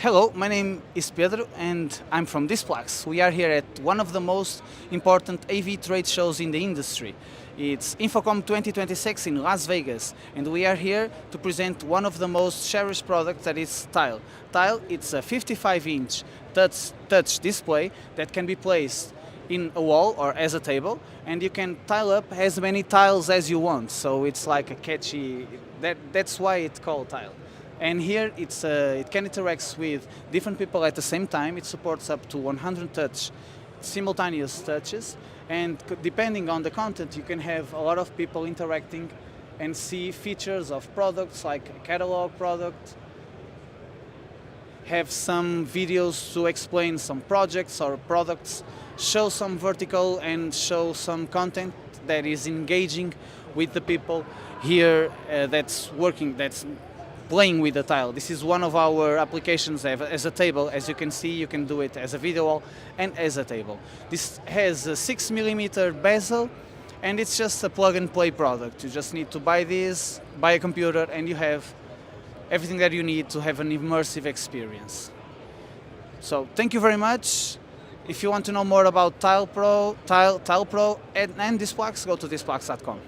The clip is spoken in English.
Hello, my name is Pedro and I'm from DISPLAX. We are here at one of the most important AV trade shows in the industry. It's InfoComm 2026 in Las Vegas, and we are here to present one of the most cherished products, that is Tile. Tile, it's a 55-inch touch display that can be placed in a wall or as a table, and you can tile up as many tiles as you want. So it's like a catchy, that's why it's called Tile. And here it can interact with different people at the same time. It supports up to 100 simultaneous touches, and depending on the content, you can have a lot of people interacting and see features of products like a catalog product, have some videos to explain some projects or products, show some vertical and show some content that is engaging with the people here that's playing with the tile. This is one of our applications as a table. As you can see, you can do it as a video wall and as a table. This has a 6mm bezel, and it's just a plug-and-play product. You just need to buy this, buy a computer, and you have everything that you need to have an immersive experience. So thank you very much. If you want to know more about Tile Pro and DISPLAX, go to DISPLAX.com.